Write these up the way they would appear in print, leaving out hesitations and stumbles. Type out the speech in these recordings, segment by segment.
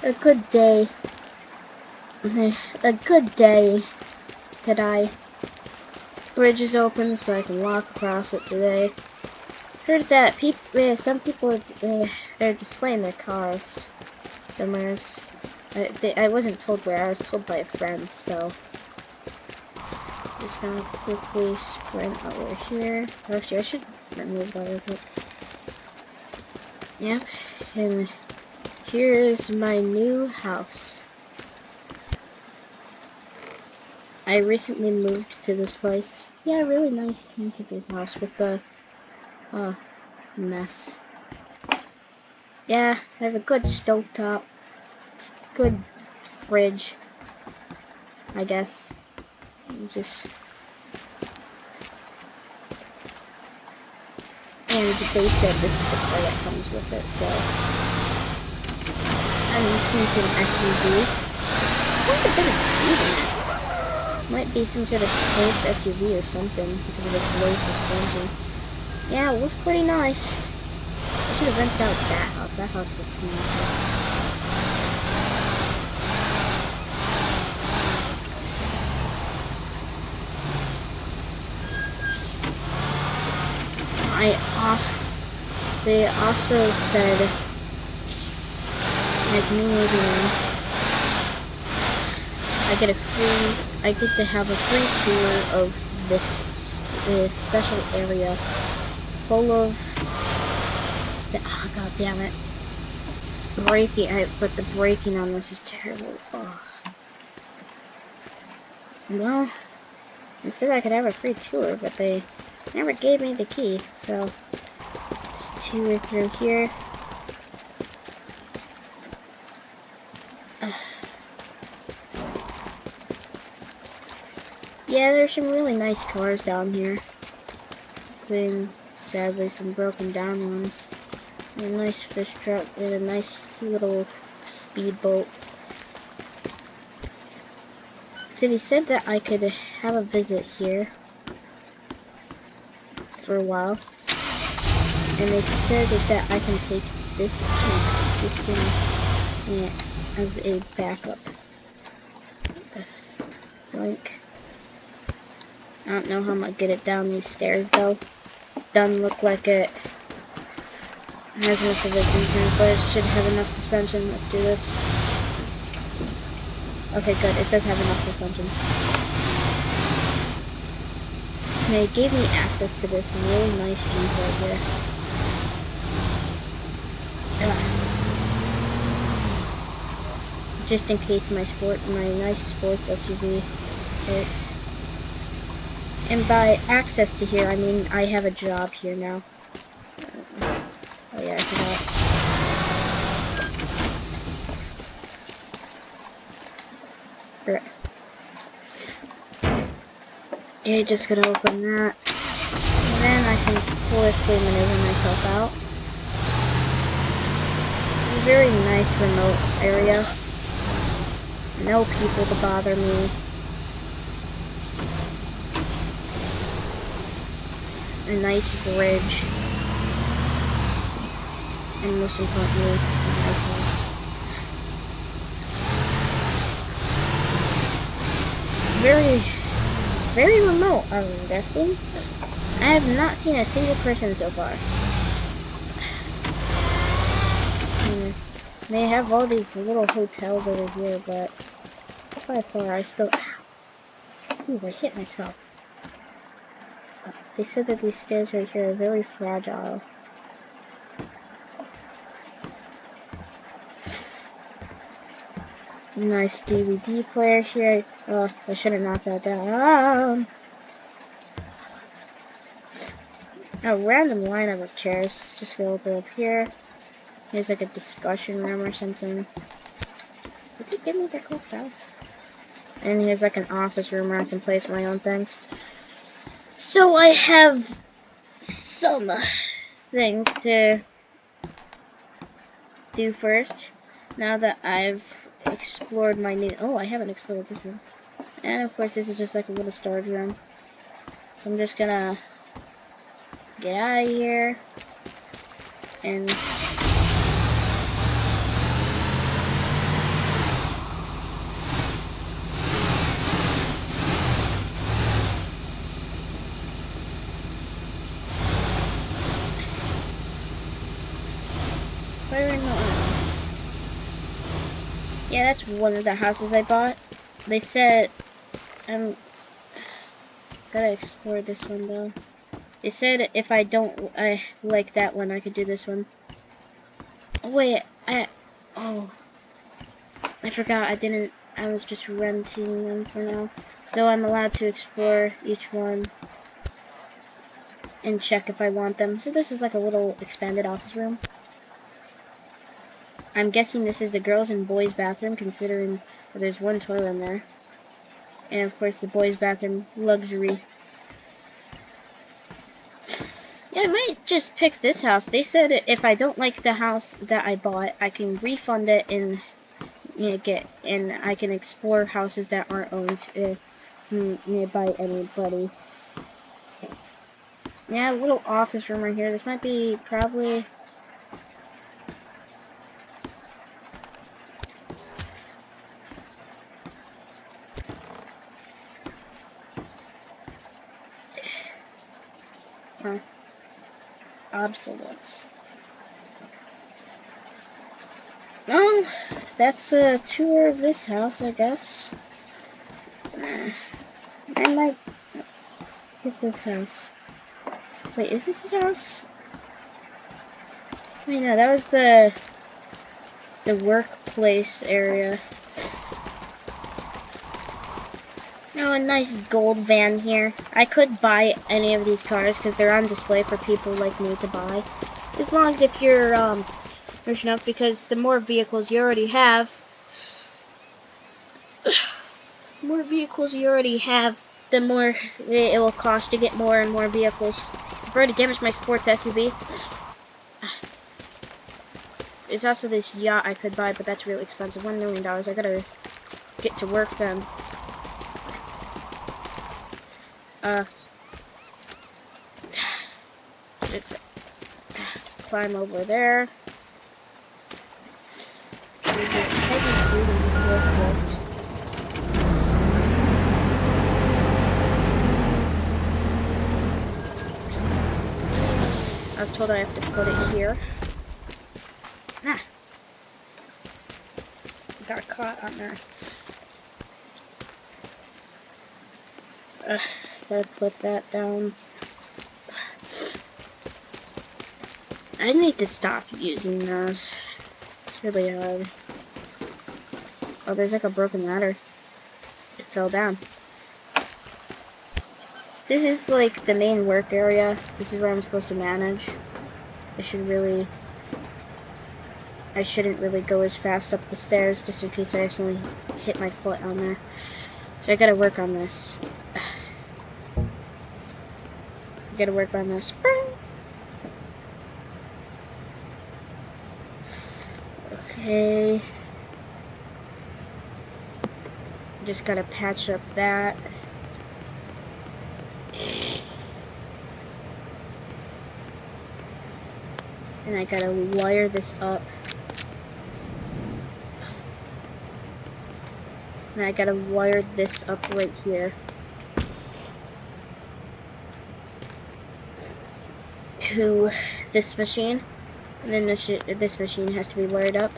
A good day. A good day today. Bridge is open so I can walk across it today. Heard that some people are displaying their cars somewhere. I wasn't told where. I was told by a friend, so just gonna quickly sprint over here. Actually, I should remove that real quick. Yep, and here's my new house. I recently moved to this place. Yeah, really nice comfortable house with the mess. Yeah, I have a good stovetop, good fridge, I guess. Just and they said this is the car that comes with it, so a decent SUV. Quite a bit of speed in it. Might be some sort of sports SUV or something because of its low suspension. Yeah, it looks pretty nice. I should have rented out that house. That house looks nicer. They also said, as me moving in, I get to have a free tour of this special area full of oh god damn it. It's braking, but the braking on this is terrible. Oh. Well, they said I could have a free tour, but they never gave me the key, so just tour through here. Yeah, there's some really nice cars down here. Then, sadly, some broken down ones. A nice fish truck and a nice little speedboat. So they said that I could have a visit here for a while. And they said that I can take this Jeep, yeah, as a backup. Link. I don't know how I'm gonna get it down these stairs though. Doesn't look like it has enough of a suspension, but it should have enough suspension. Let's do this. Okay, good. It does have enough suspension. And it gave me access to this really nice Jeep right here. Just in case my nice sports SUV hits. And by access to here, I mean I have a job here now. Oh yeah, I forgot. Right. Okay, just gonna open that. And then I can quickly maneuver myself out. It's a very nice remote area. No people to bother me. A nice bridge. And most importantly, a nice house. Very remote, I'm guessing. I have not seen a single person so far. They have all these little hotels over here, but by far I still... Ooh, I hit myself. They said that these stairs right here are very fragile. Nice DVD player here. Oh, I should have knocked that down. A random lineup of chairs. Just go over up here. Here's like a discussion room or something. Did they give me their whole house? And here's like an office room where I can place my own things. So I have some things to do first. Now that I've explored my new... Oh, I haven't explored this room. And of course this is just like a little storage room. So I'm just gonna get out of here and Where in the Yeah, that's one of the houses I bought. They said I'm gotta explore this one though. They said if I like that one, I could do this one. Oh wait, I forgot I was just renting them for now. So I'm allowed to explore each one and check if I want them. So this is like a little expanded office room. I'm guessing this is the girls' and boys' bathroom, considering there's one toilet in there. And of course the boys' bathroom, luxury. Yeah, I might just pick this house. They said if I don't like the house that I bought, I can refund it and I can explore houses that aren't owned by anybody. Yeah, a little office room right here. This might be probably obsolete. That's a tour of this house, I guess. I might get this house. Wait, is this his house? Wait, no, that was the workplace area. Oh, a nice gold van here. I could buy any of these cars because they're on display for people like me to buy. As long as if you're rich enough, because the more vehicles you already have, the more it will cost to get more and more vehicles. I've already damaged my sports SUV. There's also this yacht I could buy, but that's really expensive. $1 million. I gotta get to work then. Just climb over there. There's this heavy duty forklift. I was told I have to put it here. Got caught on there. Gotta put that down. I need to stop using those. It's really hard. Oh, there's like a broken ladder. It fell down. This is like the main work area. This is where I'm supposed to manage. I shouldn't really go as fast up the stairs just in case I accidentally hit my foot on there. So I gotta work on this. Okay. Just gotta patch up that. And I gotta wire this up. And I gotta wire this up right here. To this machine. And then this machine has to be wired up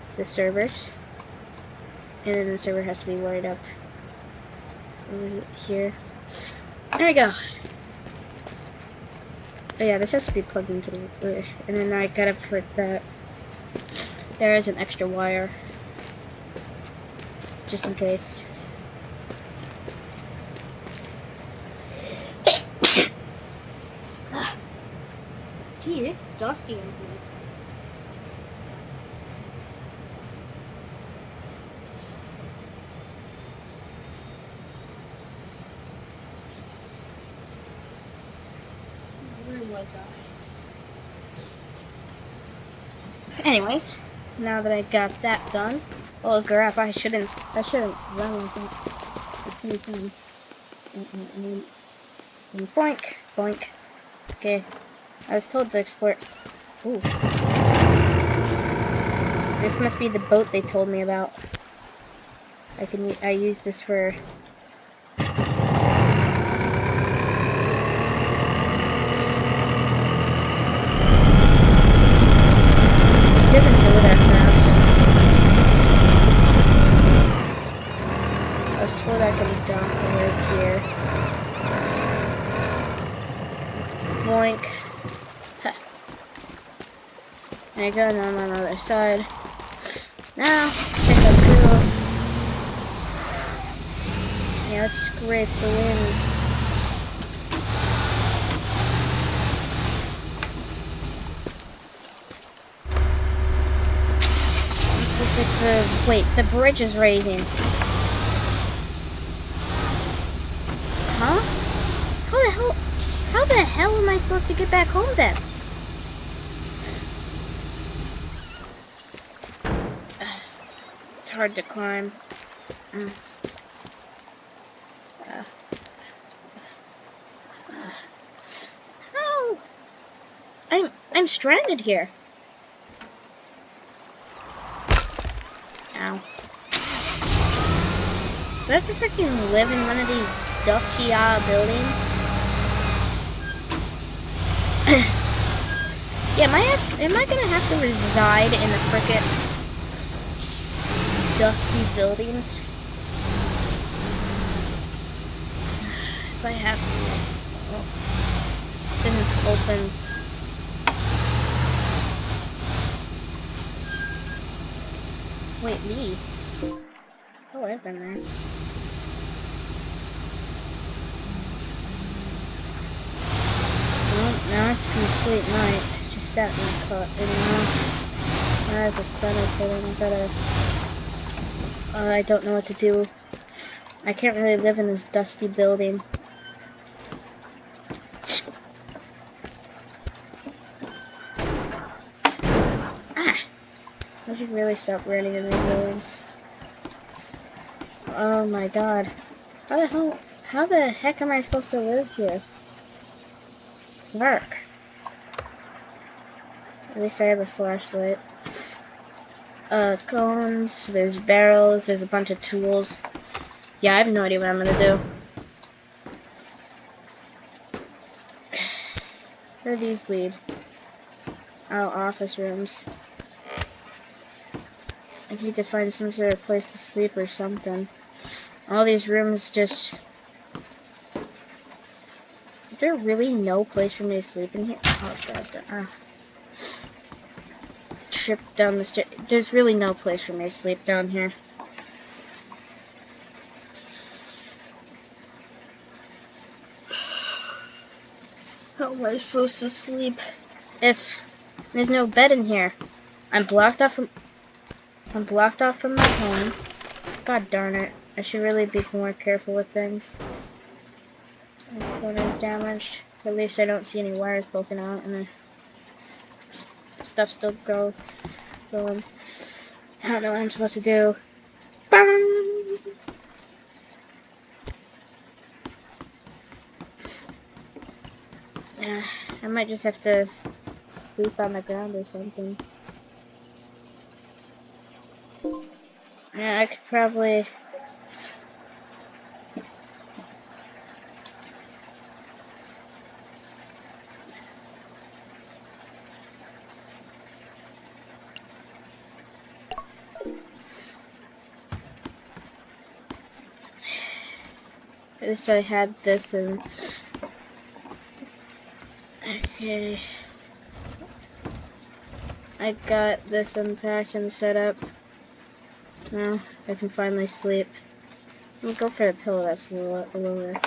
to the servers. And then the server has to be wired up over here. There we go. Oh yeah, this has to be plugged into the... and then I gotta put that... There is an extra wire. Just in case. Gee, it's dusty in here. Anyways, now that I got that done, oh crap! I shouldn't run like that. It's pretty fun. And boink, boink. Okay, I was told to explore. Ooh, this must be the boat they told me about. I use this for. doesn't go that fast. I was told I could dock right here. Boink. Huh. There you go, now I'm on the other side. Now, check out Google. Yeah, let's scrape the wind. Looks like wait, the bridge is raising. Huh? How the hell am I supposed to get back home then? It's hard to climb. How? I'm stranded here. Ow. Do I have to freaking live in one of these dusty buildings? Yeah, am I gonna have to reside in the frickin' dusty buildings? If I have to. Oh. Didn't open. Wait, me? Oh, I've been there. Well, now it's complete night. Just sat in the car, and now the sun is setting. I don't know what to do. I can't really live in this dusty building. I should really stop running in these buildings. Oh my god. How the heck am I supposed to live here? It's dark. At least I have a flashlight. Cones, there's barrels, there's a bunch of tools. Yeah, I have no idea what I'm gonna do. Where do these lead? Oh, office rooms. I need to find some sort of place to sleep or something. All these rooms just... Is there really no place for me to sleep in here? Oh god. Trip down the stairs. There's really no place for me to sleep down here. How am I supposed to sleep if there's no bed in here? I'm blocked off from my home. God darn it. I should really be more careful with things. Corner damaged. At least I don't see any wires poking out and the stuff still going. I don't know what I'm supposed to do. Yeah, I might just have to sleep on the ground or something. Yeah, I could probably... At least I had this and... Okay. I got this unpacked and set up. Now I can finally sleep. I'm gonna go for a pillow that's lower.